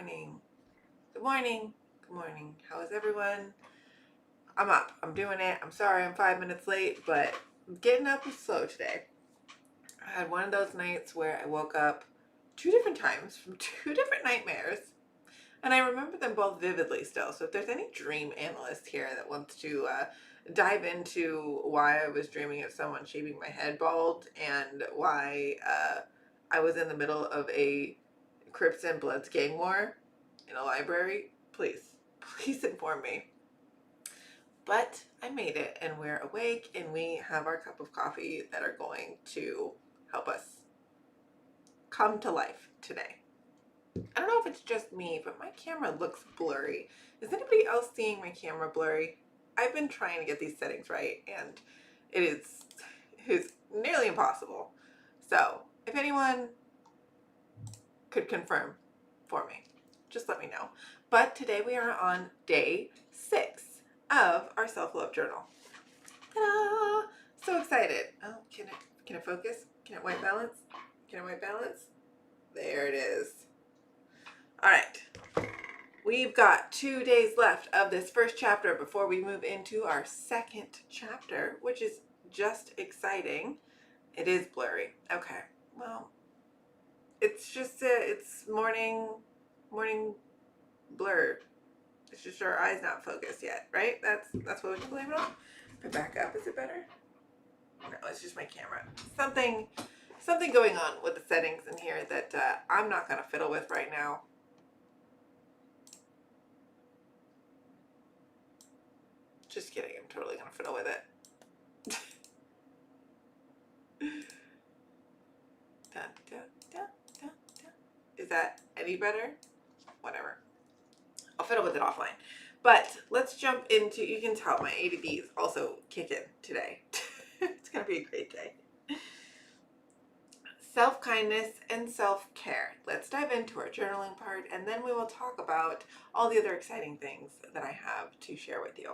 morning. Good morning. Good morning. How is everyone? I'm up. I'm doing it. I'm sorry I'm 5 minutes late, but getting up was slow today. I had one of those nights where I woke up two different times from two different nightmares, and I remember them both vividly still. So if there's any dream analyst here that wants to dive into why I was dreaming of someone shaving my head bald and why I was in the middle of a Crips and Bloods gang war in a library, please inform me. But I made it, and we're awake, and we have our cup of coffee that are going to help us come to life today. I don't know if it's just me, but my camera looks blurry. Is anybody else seeing my camera blurry? I've been trying to get these settings right, and it is nearly impossible. So if anyone could confirm for me, just let me know. But today we are on day 6 of our self-love journal. Ta-da! So excited. Oh, can it focus? Can it white balance? Can it white balance? There it is. All right. We've got 2 days left of this first chapter before we move into our second chapter, which is just exciting. It is blurry. Okay. Well, it's just it's morning blur. It's just our eyes not focused yet, right? That's what we can blame it on. If I back up, is it better? No, it's just my camera. Something going on with the settings in here that I'm not gonna fiddle with right now. Just kidding. I'm totally gonna fiddle with it. Dun, dun, dun, dun, dun. Is that any better? Whatever. I'll fiddle with it offline. But let's jump into, you can tell my ADD is also kicking today. It's going to be a great day. Self-kindness and self-care. Let's dive into our journaling part, and then we will talk about all the other exciting things that I have to share with you.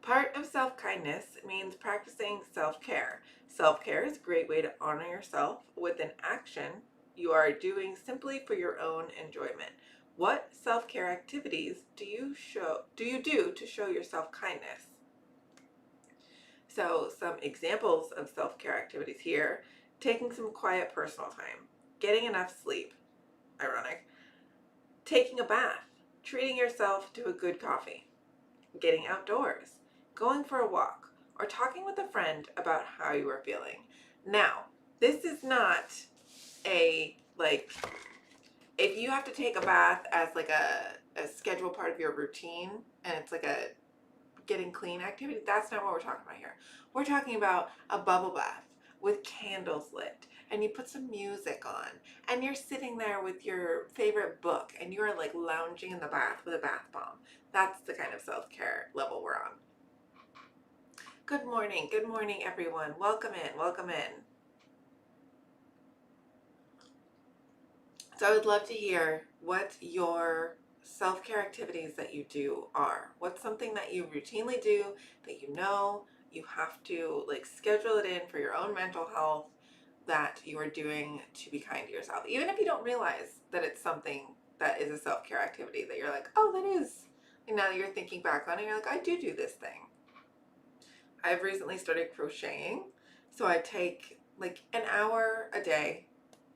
Part of self-kindness means practicing self-care. Self-care is a great way to honor yourself with an action you are doing simply for your own enjoyment. What self-care activities do you do to show your self-kindness? So some examples of self-care activities here: taking some quiet personal time, getting enough sleep, ironic, taking a bath, treating yourself to a good coffee, getting outdoors, going for a walk, or talking with a friend about how you are feeling. Now, this is not a, like, if you have to take a bath as like a scheduled part of your routine and it's like a getting clean activity, that's not what we're talking about here. We're talking about a bubble bath with candles lit, and you put some music on, and you're sitting there with your favorite book, and you're like lounging in the bath with a bath bomb. That's the kind of self-care level we're on. Good morning everyone. Welcome in. So I would love to hear what your self-care activities that you do are. What's something that you routinely do that you know you have to like schedule it in for your own mental health, that you are doing to be kind to yourself, even if you don't realize that it's something that is a self-care activity that you're like, oh, that is. And now that you're thinking back on it, you're like, I do this thing. I've recently started crocheting, so I take like an hour a day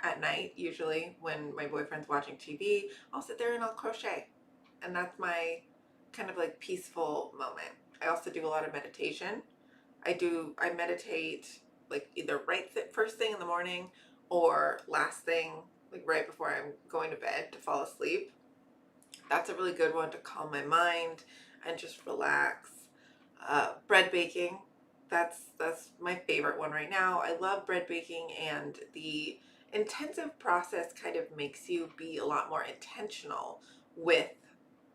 at night, usually when my boyfriend's watching TV. I'll sit there and I'll crochet, and that's my kind of like peaceful moment. I also do a lot of meditation. I meditate like either first thing in the morning or last thing, like right before I'm going to bed to fall asleep. That's a really good one to calm my mind and just relax. Bread baking, that's my favorite one right now. I love bread baking, and the intensive process kind of makes you be a lot more intentional with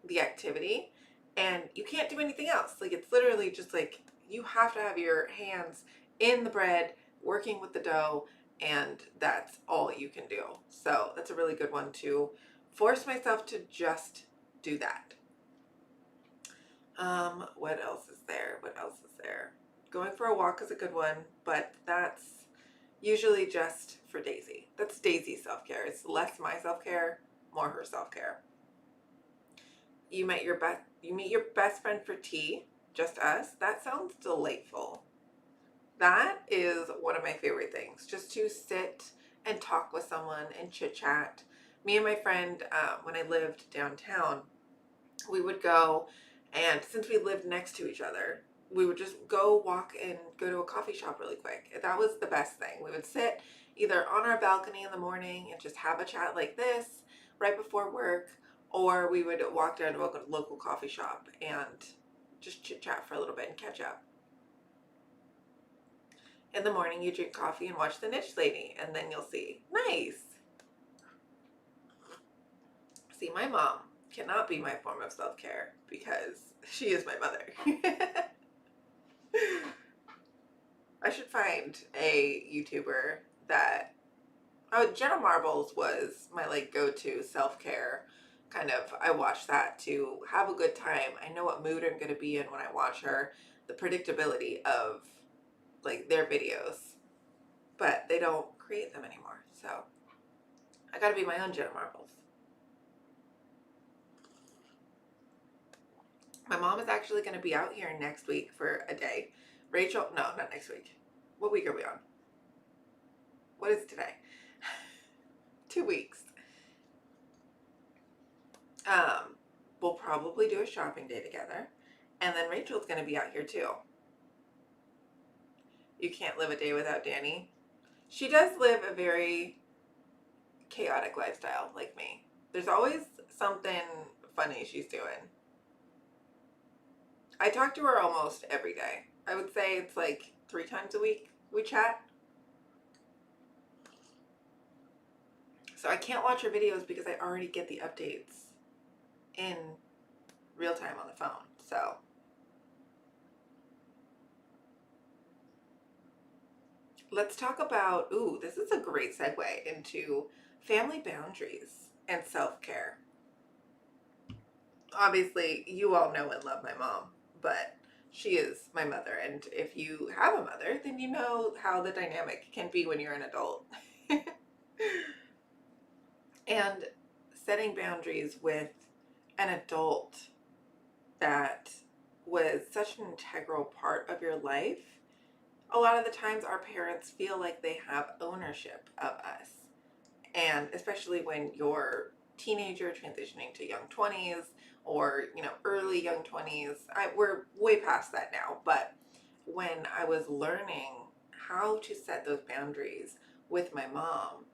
the activity, and you can't do anything else. Like, it's literally just like you have to have your hands in the bread working with the dough, and that's all you can do. So that's a really good one to force myself to just do that. What else is there? Going for a walk is a good one, but that's usually just for Daisy. That's Daisy's self-care. It's less my self-care. more her self-care. You meet your best friend for tea, just us. That sounds delightful. That is one of my favorite things, just to sit and talk with someone and chit chat. Me and my friend, when I lived downtown, we would go, and since we lived next to each other, we would just go walk and go to a coffee shop really quick. That was the best thing. We would sit either on our balcony in the morning and just have a chat like this right before work, or we would walk down to a local coffee shop and just chit chat for a little bit and catch up. In the morning, you drink coffee and watch The Niche Lady, and then you'll see. Nice. See, my mom cannot be my form of self-care because she is my mother. I should find a YouTuber that... Oh, Jenna Marbles was my like go-to self-care kind of. I watch that to have a good time. I know what mood I'm going to be in when I watch her. The predictability of like their videos. But they don't create them anymore. So I got to be my own Jenna Marbles. My mom is actually going to be out here next week for a day. Rachel, no, not next week. What week are we on? What is today? 2 weeks. We'll probably do a shopping day together. And then Rachel's going to be out here too. You can't live a day without Danny. She does live a very chaotic lifestyle like me. There's always something funny she's doing. I talk to her almost every day. I would say it's like 3 times a week we chat. So I can't watch her videos because I already get the updates in real time on the phone. So let's talk about, ooh, this is a great segue into family boundaries and self-care. Obviously, you all know and love my mom, but she is my mother. And if you have a mother, then you know how the dynamic can be when you're an adult. And setting boundaries with an adult that was such an integral part of your life, a lot of the times our parents feel like they have ownership of us. And especially when you're teenager transitioning to young 20s or, early young 20s, we're way past that now. But when I was learning how to set those boundaries with my mom,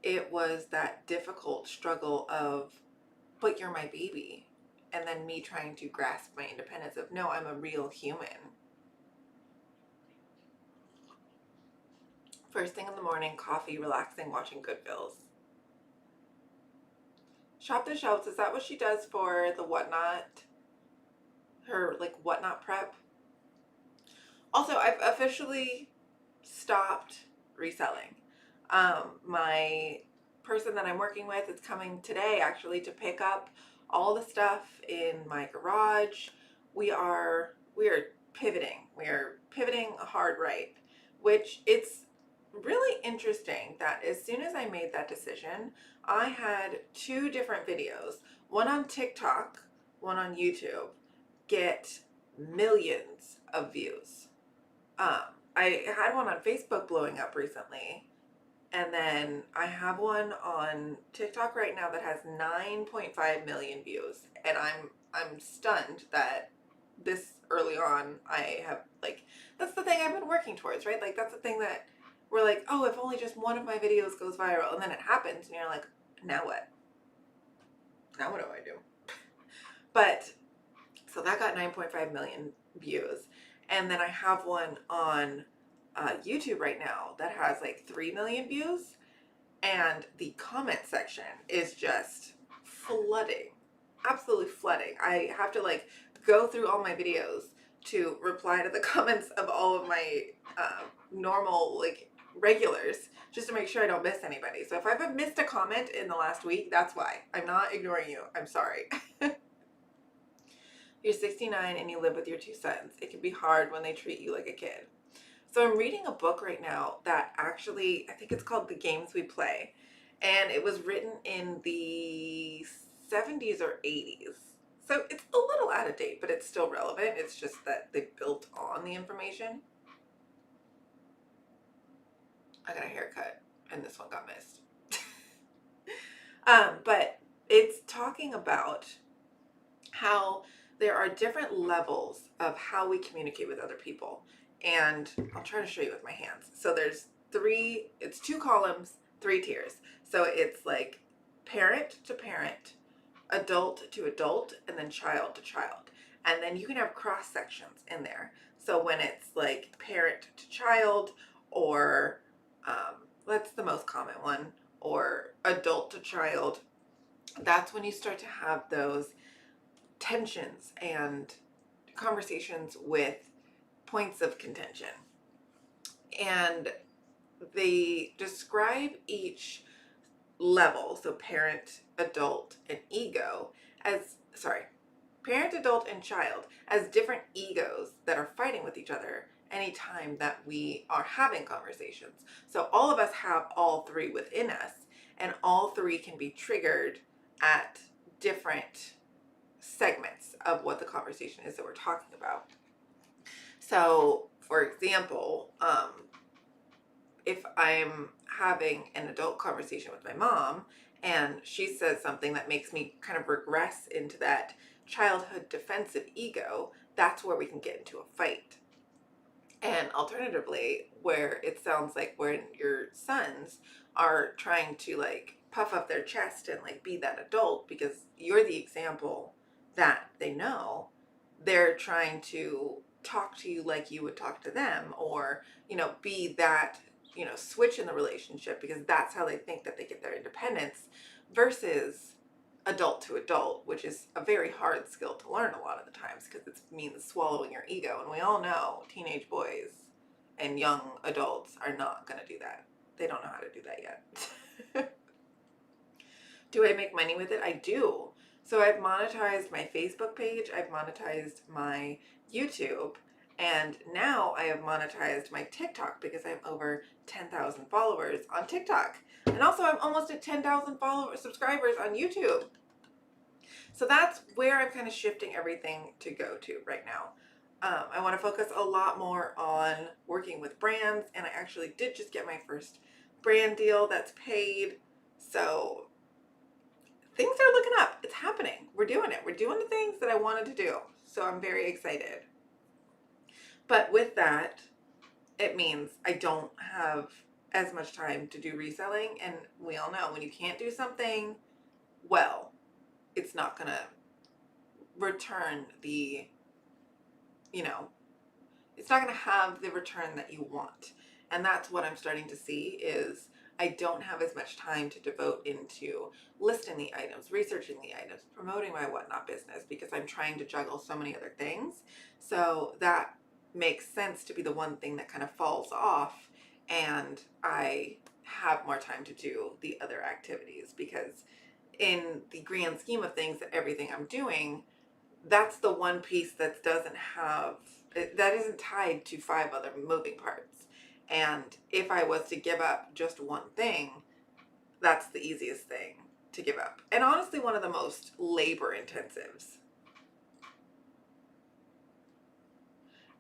it was that difficult struggle of, but you're my baby. And then me trying to grasp my independence of, no, I'm a real human. First thing in the morning, coffee, relaxing, watching Goodvilles. Shop the shelves, is that what she does for the whatnot? Her like whatnot prep? Also, I've officially stopped reselling. My person that I'm working with is coming today actually to pick up all the stuff in my garage. We are pivoting. We are pivoting hard right, which it's really interesting that as soon as I made that decision, I had 2 different videos, one on TikTok, one on YouTube, get millions of views. I had one on Facebook blowing up recently, and then I have one on TikTok right now that has 9.5 million views, and I'm stunned that this early on I have, like, that's the thing I've been working towards, right? Like, that's the thing that we're like, oh, if only just one of my videos goes viral, and then it happens, and you're like, now what? Now what do I do? But so that got 9.5 million views. And then I have one on YouTube right now that has like 3 million views. And the comment section is just flooding. Absolutely flooding. I have to like go through all my videos to reply to the comments of all of my normal like regulars just to make sure I don't miss anybody. So if I've missed a comment in the last week, that's why. I'm not ignoring you. I'm sorry. You're 69 and you live with your 2 sons. It can be hard when they treat you like a kid. So I'm reading a book right now that actually, I think it's called The Games We Play. and it was written in the 70s or 80s. So it's a little out of date, but it's still relevant. It's just that they built on the information. I got a haircut, and this one got missed. But it's talking about how there are different levels of how we communicate with other people. And I'll try to show you with my hands. So it's 2 columns, 3 tiers. So it's like parent to parent, adult to adult, and then child to child. And then you can have cross sections in there. So when it's like parent to child, or that's the most common one, or adult to child, that's when you start to have those tensions and conversations with points of contention. And they describe each level, so parent, adult, and ego, as, sorry, parent, adult, and child, as different egos that are fighting with each other anytime that we are having conversations. So all of us have all 3 within us, and all 3 can be triggered at different segments of what the conversation is that we're talking about. So, for example, if I'm having an adult conversation with my mom and she says something that makes me kind of regress into that childhood defensive ego, that's where we can get into a fight. And alternatively, where it sounds like when your sons are trying to like puff up their chest and like be that adult because you're the example that they know, they're trying to talk to you like you would talk to them, or, be that, switch in the relationship because that's how they think that they get their independence, versus adult to adult, which is a very hard skill to learn a lot of the times because it means swallowing your ego. And we all know teenage boys and young adults are not going to do that. They don't know how to do that yet. Do I make money with it? I do. So I've monetized my Facebook page, I've monetized my YouTube, and now I have monetized my TikTok because I'm over 10,000 followers on TikTok. And also I'm almost at 10,000 subscribers on YouTube. So that's where I'm kind of shifting everything to go to right now. I want to focus a lot more on working with brands, and I actually did just get my first brand deal that's paid. So things are looking up. It's happening. We're doing it. We're doing the things that I wanted to do. So I'm very excited. But with that, it means I don't have as much time to do reselling. And we all know when you can't do something well, it's not going to return the, it's not going to have the return that you want. And that's what I'm starting to see is I don't have as much time to devote into listing the items, researching the items, promoting my whatnot business because I'm trying to juggle so many other things. So that makes sense to be the one thing that kind of falls off, and I have more time to do the other activities because in the grand scheme of things, that everything I'm doing, that's the one piece that isn't tied to 5 other moving parts. And if I was to give up just one thing, that's the easiest thing to give up. And honestly, one of the most labor intensives.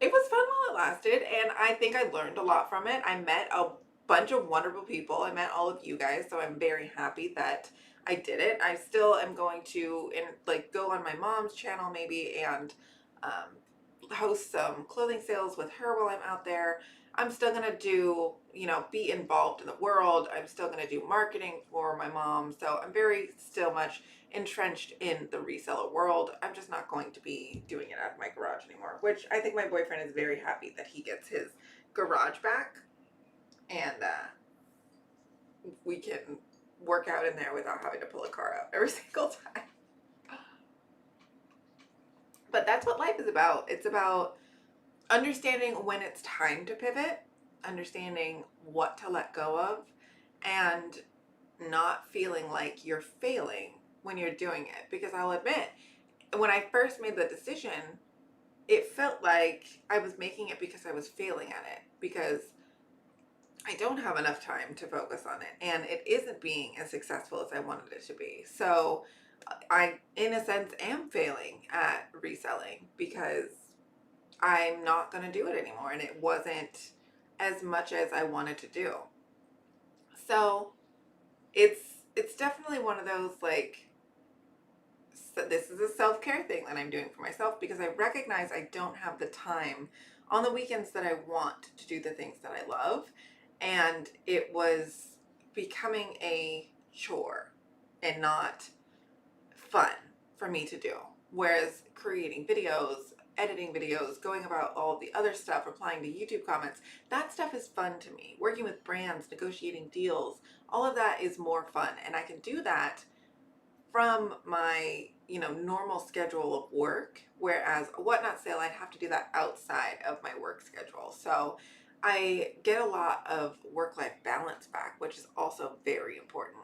It was fun while it lasted, and I think I learned a lot from it. I met a bunch of wonderful people. I met all of you guys, so I'm very happy that I did it. I still am going to go on my mom's channel maybe and host some clothing sales with her while I'm out there. I'm still going to do, be involved in the world. I'm still going to do marketing for my mom. So I'm very still much entrenched in the reseller world. I'm just not going to be doing it out of my garage anymore, which I think my boyfriend is very happy that he gets his garage back, and we can work out in there without having to pull a car out every single time. But that's what life is about. It's about understanding when it's time to pivot, understanding what to let go of, and not feeling like you're failing when you're doing it. Because I'll admit, when I first made the decision, it felt like I was making it because I was failing at it. Because I don't have enough time to focus on it, and it isn't being as successful as I wanted it to be. So I, in a sense, am failing at reselling because I'm not going to do it anymore, and it wasn't as much as I wanted to do. So it's it's definitely one of those, like, so this is a self-care thing that I'm doing for myself because I recognize I don't have the time on the weekends that I want to do the things that I love, and it was becoming a chore and not fun for me to do. Whereas creating videos, editing videos, going about all the other stuff, replying to YouTube comments, that stuff is fun to me. Working with brands, negotiating deals, all of that is more fun. And I can do that from my, normal schedule of work. Whereas a whatnot sale, I'd have to do that outside of my work schedule. So I get a lot of work-life balance back, which is also very important.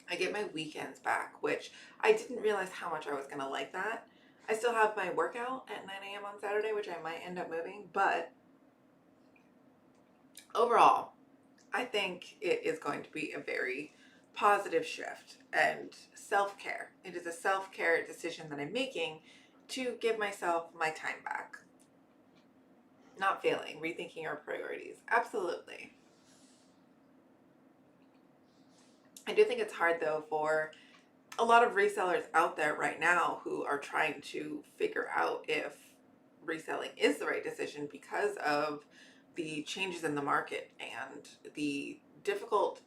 I get my weekends back, which I didn't realize how much I was going to like that. I still have my workout at 9 a.m. on Saturday, which I might end up moving, but overall, I think it is going to be a very positive shift and self care. It is a self care decision that I'm making to give myself my time back. Not failing, rethinking our priorities. Absolutely. I do think it's hard though for a lot of resellers out there right now who are trying to figure out if reselling is the right decision because of the changes in the market and the difficult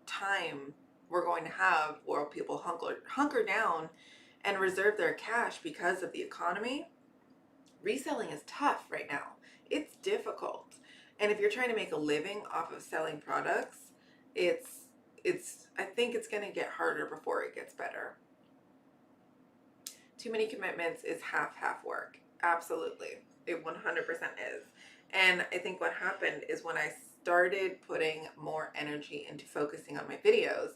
time we're going to have where people hunker down and reserve their cash because of the economy. Reselling is tough right now. It's difficult. And if you're trying to make a living off of selling products, it's I think it's going to get harder before it gets better. Too many commitments is half work. Absolutely. It 100% is. And I think what happened is when I started putting more energy into focusing on my videos,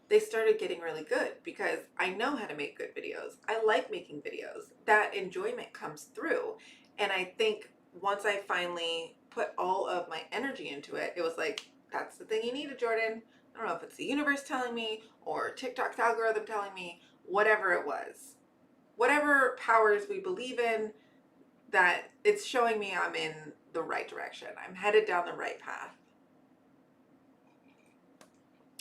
they started getting really good because I know how to make good videos. I like making videos. That enjoyment comes through. And I think once I finally put all of my energy into it, it was like, that's the thing you needed, Jordan. I don't know if it's the universe telling me or TikTok's algorithm telling me, whatever it was, whatever powers we believe in, that it's showing me I'm in the right direction. I'm headed down the right path.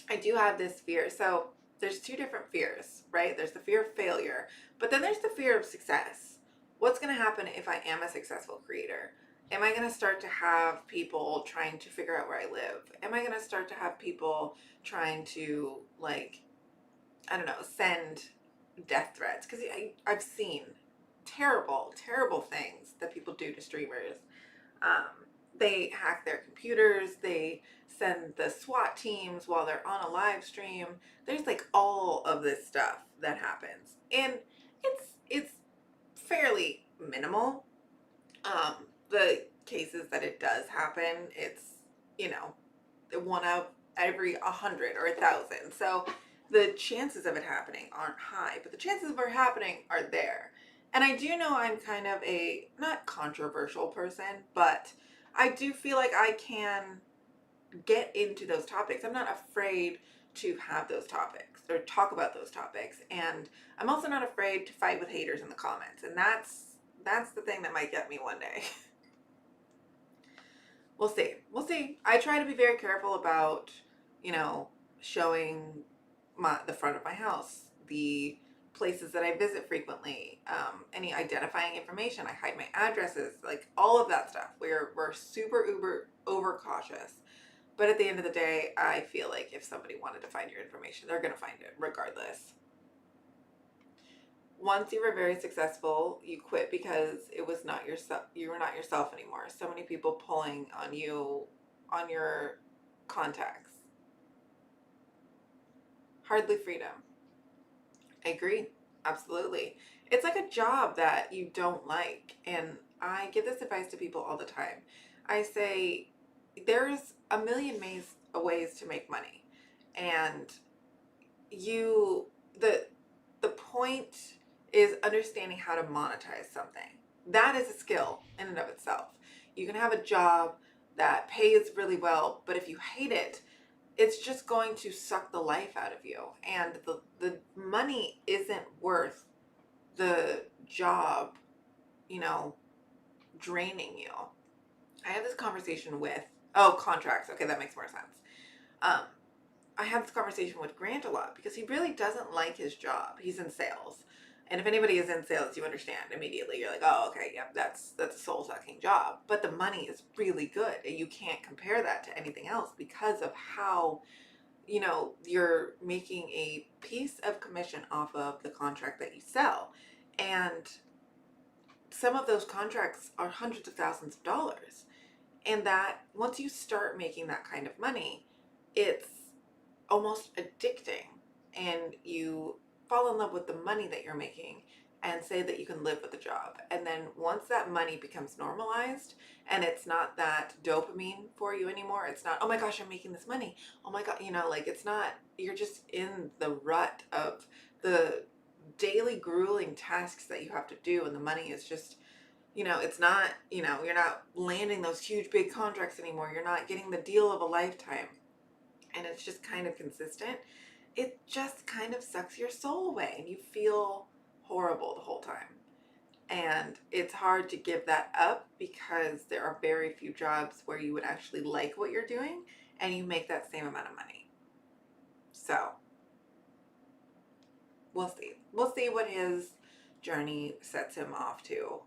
I do have this fear. So there's two different fears, right? There's the fear of failure, but then there's the fear of success. What's going to happen if I am a successful creator? Am I going to start to have people trying to figure out where I live? Am I going to start to have people trying to, like, I don't know, send death threats? Because I've seen terrible things that people do to streamers. They hack their computers. They send the SWAT teams while they're on a live stream. There's like all of this stuff that happens, and it's fairly minimal. The cases that it does happen, it's, you know, one of every 100 or 1,000. So the chances of it happening aren't high, but the chances of it happening are there. And I do know I'm kind of a not controversial person, but I do feel like I can get into those topics. I'm not afraid to have those topics or talk about those topics. And I'm also not afraid to fight with haters in the comments. And that's the thing that might get me one day. We'll see. We'll see. I try to be very careful about, you know, showing the front of my house, the places that I visit frequently, any identifying information. I hide my addresses, like all of that stuff. We're super uber over cautious. But at the end of the day, I feel like if somebody wanted to find your information, they're gonna find it regardless. Once you were very successful, you quit because it was not yourself. You were not yourself anymore. So many people pulling on you, on your contacts. Hardly freedom. I agree. Absolutely. It's like a job that you don't like. And I give this advice to people all the time. I say, there's a million ways to make money. And you, the point is understanding how to monetize something. That is a skill in and of itself. You can have a job that pays really well, but if you hate it, it's just going to suck the life out of you. And the money isn't worth the job, you know, draining you. I had this conversation with, oh, contracts. Okay, that makes more sense. Um, I had this conversation with Grant a lot because he really doesn't like his job. He's in sales. And if anybody is in sales, you understand immediately. You're like, oh, okay, yep, that's a soul sucking job. But the money is really good. And you can't compare that to anything else because of how, you know, you're making a piece of commission off of the contract that you sell. And some of those contracts are hundreds of thousands of dollars. And that once you start making that kind of money, it's almost addicting, and you fall in love with the money that you're making and say that you can live with the job. And then once that money becomes normalized and it's not that dopamine for you anymore, it's not, oh my gosh, I'm making this money. Oh my God, you know, like it's not, you're just in the rut of the daily grueling tasks that you have to do. And the money is just, you know, it's not, you know, you're not landing those huge big contracts anymore. You're not getting the deal of a lifetime. And it's just kind of consistent. It just kind of sucks your soul away and you feel horrible the whole time. And it's hard to give that up because there are very few jobs where you would actually like what you're doing and you make that same amount of money. So we'll see. We'll see what his journey sets him off to.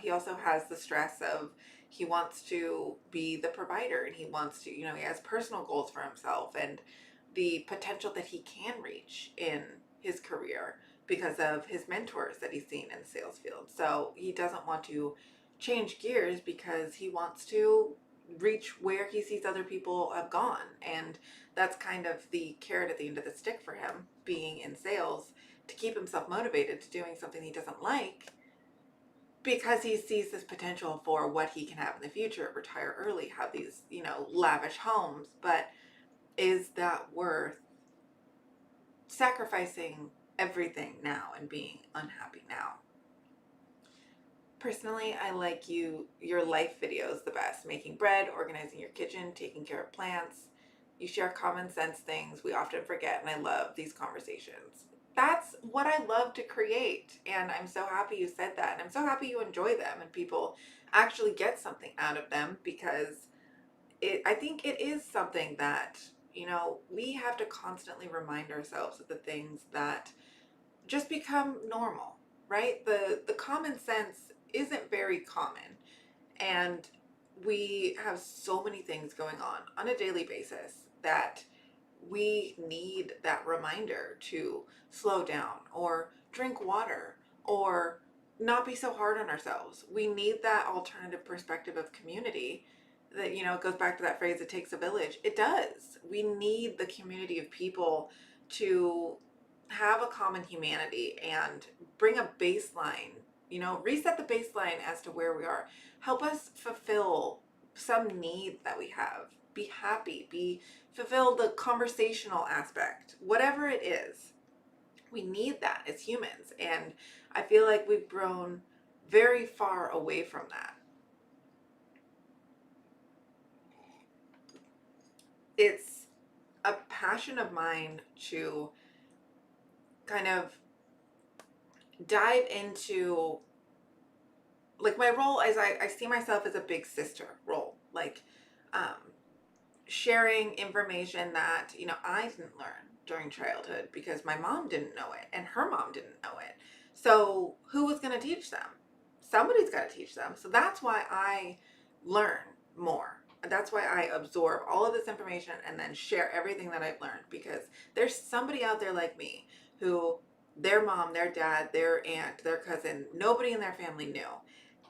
He also has the stress of he wants to be the provider and he wants to, you know, he has personal goals for himself and the potential that he can reach in his career because of his mentors that he's seen in the sales field. So he doesn't want to change gears because he wants to reach where he sees other people have gone. And that's kind of the carrot at the end of the stick for him being in sales, to keep himself motivated to doing something he doesn't like because he sees this potential for what he can have in the future, retire early, have these, you know, lavish homes. But is that worth sacrificing everything now and being unhappy now? Personally, I like your life videos the best. Making bread, organizing your kitchen, taking care of plants. You share common sense things we often forget, and I love these conversations. That's what I love to create, and I'm so happy you said that, and I'm so happy you enjoy them and people actually get something out of them because I think it is something that, you know, we have to constantly remind ourselves of the things that just become normal, right? The common sense isn't very common, and we have so many things going on a daily basis that we need that reminder to slow down or drink water or not be so hard on ourselves. We need that alternative perspective of community that, you know, it goes back to that phrase, it takes a village. It does. We need the community of people to have a common humanity and bring a baseline, you know, reset the baseline as to where we are. Help us fulfill some need that we have. Be happy, be fulfill the conversational aspect, whatever it is. We need that as humans. And I feel like we've grown very far away from that. It's a passion of mine to kind of dive into, like, my role as I see myself as a big sister role, like um, sharing information that, you know, I didn't learn during childhood because my mom didn't know it and her mom didn't know it. So who was going to teach them? Somebody's got to teach them. So that's why I learn more. That's why I absorb all of this information and then share everything that I've learned, because there's somebody out there like me who their mom, their dad, their aunt, their cousin, nobody in their family knew.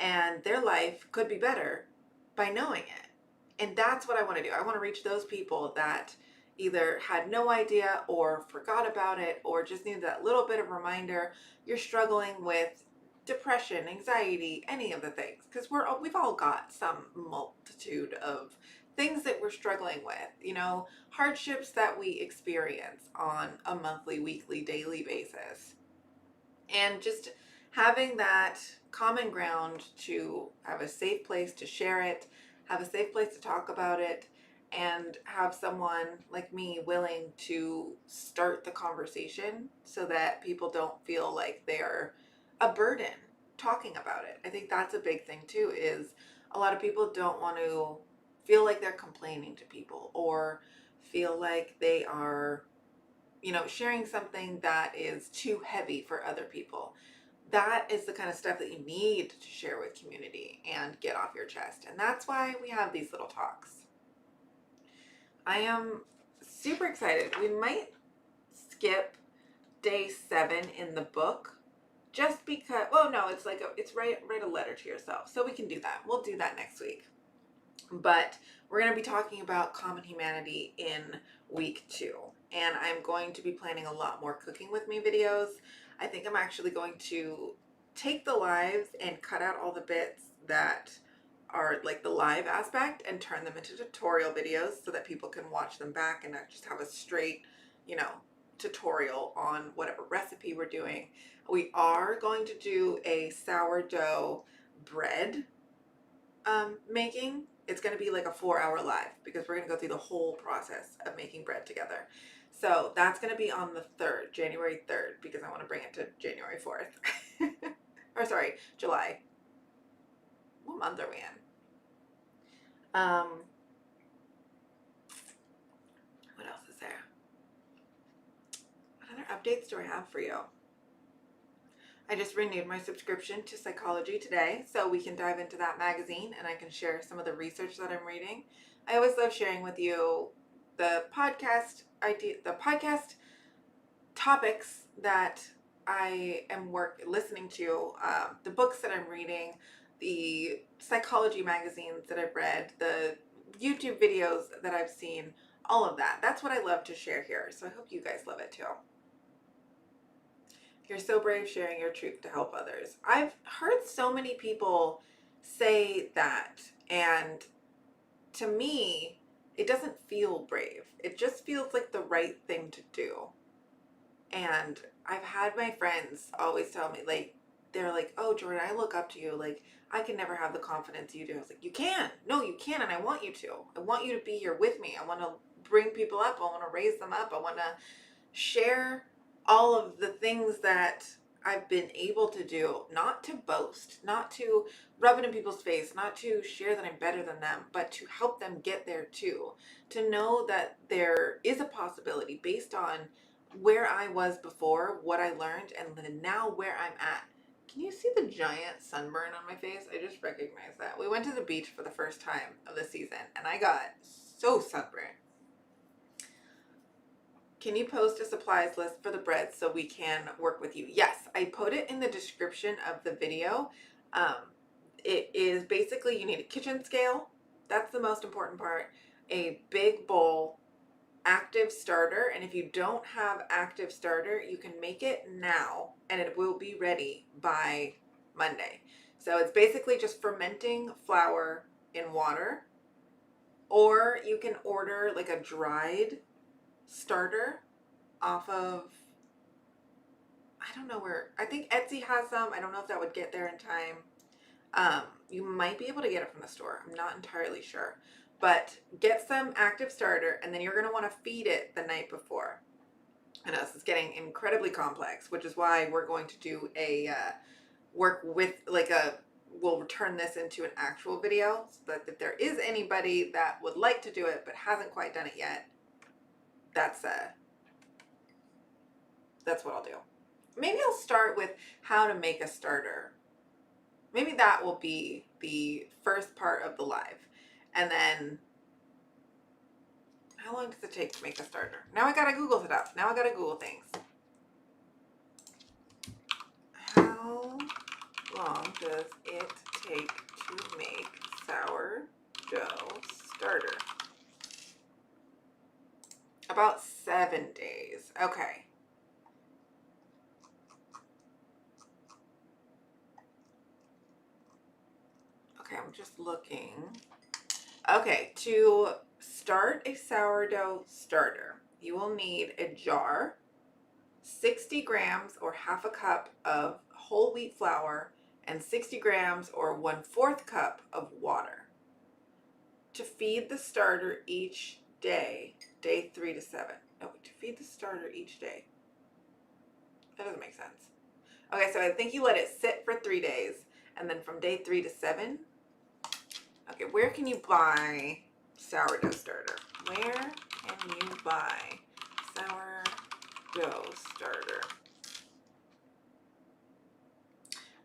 And their life could be better by knowing it. And that's what I want to do. I want to reach those people that either had no idea or forgot about it or just need that little bit of reminder. You're struggling with depression, anxiety, any of the things, because we've all got some multitude of things that we're struggling with, you know, hardships that we experience on a monthly, weekly, daily basis. And just having that common ground to have a safe place to share it, have a safe place to talk about it, and have someone like me willing to start the conversation so that people don't feel like they're a burden talking about it. I think that's a big thing too, is a lot of people don't want to feel like they're complaining to people or feel like they are, sharing something that is too heavy for other people. That is the kind of stuff that you need to share with community and get off your chest. And that's why we have these little talks. I am super excited. We might skip day 7 in the book just because, well, no, it's write a letter to yourself. So we can do that. We'll do that next week. But we're going to be talking about common humanity in week 2. And I'm going to be planning a lot more cooking with me videos. I think I'm actually going to take the lives and cut out all the bits that are like the live aspect and turn them into tutorial videos so that people can watch them back and not just have a straight, tutorial on whatever recipe we're doing. We are going to do a sourdough bread making. It's going to be like a 4-hour live because we're going to go through the whole process of making bread together. So that's going to be on the 3rd, January 3rd, because I want to bring it to January 4th. Or sorry, July. What month are we in? What else is there? What other updates do I have for you? I just renewed my subscription to Psychology Today, so we can dive into that magazine and I can share some of the research that I'm reading. I always love sharing with you the podcast topics that I am listening to, the books that I'm reading, the psychology magazines that I've read, the YouTube videos that I've seen, all of that. That's what I love to share here. So I hope you guys love it too. You're so brave sharing your truth to help others. I've heard so many people say that, and to me, it doesn't feel brave. It just feels like the right thing to do. And I've had my friends always tell me, like, they're like, oh, Jordan, I look up to you. Like, I can never have the confidence you do. I was like, you can. No, you can, and I want you to. I want you to be here with me. I want to bring people up. I want to raise them up. I want to share all of the things that I've been able to do, not to boast, not to rub it in people's face, not to share that I'm better than them, but to help them get there too. To know that there is a possibility based on where I was before, what I learned, and then now where I'm at. Can you see the giant sunburn on my face? I just recognized that. We went to the beach for the first time of the season, and I got so sunburned. Can you post a supplies list for the bread so we can work with you? Yes, I put it in the description of the video. It is basically, you need a kitchen scale. That's the most important part. A big bowl, active starter. And if you don't have active starter, you can make it now and it will be ready by Monday. So it's basically just fermenting flour in water, or you can order like a dried starter off of, I don't know where, I think Etsy has some. I don't know if that would get there in time. You might be able to get it from the store. I'm not entirely sure. But get some active starter, and then you're going to want to feed it the night before. I know this is getting incredibly complex, which is why we're going to do a work with we'll turn this into an actual video so that if there is anybody that would like to do it but hasn't quite done it yet, that's what I'll do. Maybe I'll start with how to make a starter. Maybe that will be the first part of the live. And then, how long does it take to make a starter? Now I gotta Google stuff. Now I gotta Google things. How long does it take to make sourdough starter? About 7 days. Okay. Okay, I'm just looking. Okay, to start a sourdough starter, you will need a jar, 60 grams or half a cup of whole wheat flour, and 60 grams or 1/4 cup of water. to feed the starter each day, day 3 to 7. No, to feed the starter each day. That doesn't make sense. Okay, so I think you let it sit for 3 days, and then from day 3 to 7. Okay, where can you buy sourdough starter? Where can you buy sourdough starter?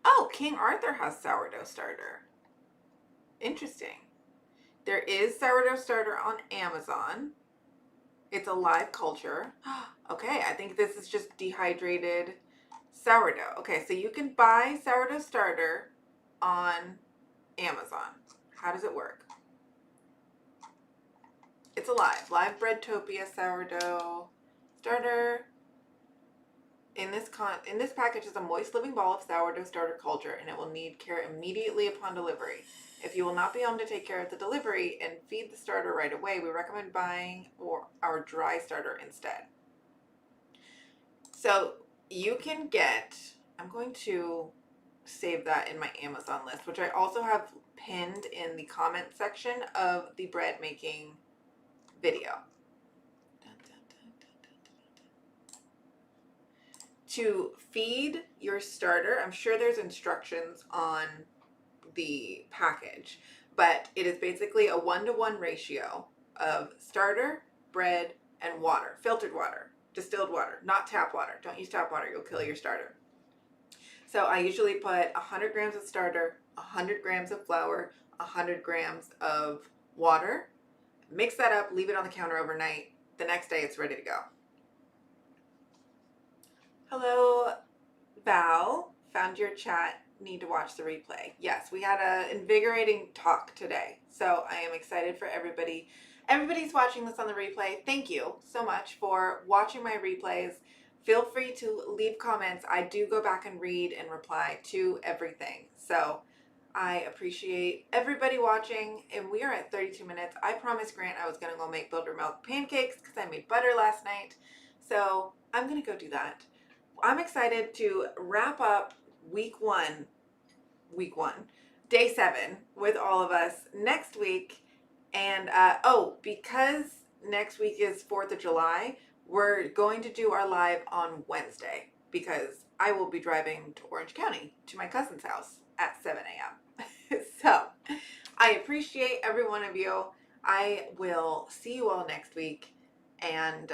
Oh, King Arthur has sourdough starter. Interesting. There is sourdough starter on Amazon. It's a live culture. Okay, I think this is just dehydrated sourdough. Okay, so you can buy sourdough starter on Amazon. How does it work? It's alive. Live Breadtopia sourdough starter. In this package is a moist living ball of sourdough starter culture, and it will need care immediately upon delivery. If you will not be home to take care of the delivery and feed the starter right away, we recommend buying our dry starter instead. So you can get, I'm going to save that in my Amazon list, which I also have pinned in the comment section of the bread making video. To feed your starter, I'm sure there's instructions on the package, but it is basically a 1-to-1 ratio of starter, bread, and water, filtered water, distilled water, not tap water. Don't use tap water, you'll kill your starter. So I usually put 100 grams of starter, 100 grams of flour, 100 grams of water, mix that up, leave it on the counter overnight. The next day it's ready to go. Hello, Val. Found your chat. Need to watch the replay. Yes, we had an invigorating talk today. So I am excited for everybody. Everybody's watching this on the replay. Thank you so much for watching my replays. Feel free to leave comments. I do go back and read and reply to everything. So I appreciate everybody watching. And we are at 32 minutes. I promised Grant I was going to go make buttermilk pancakes because I made butter last night. So I'm going to go do that. I'm excited to wrap up week one, day 7 with all of us next week. And because next week is 4th of July, we're going to do our live on Wednesday because I will be driving to Orange County to my cousin's house at 7 a.m. So I appreciate every one of you. I will see you all next week. And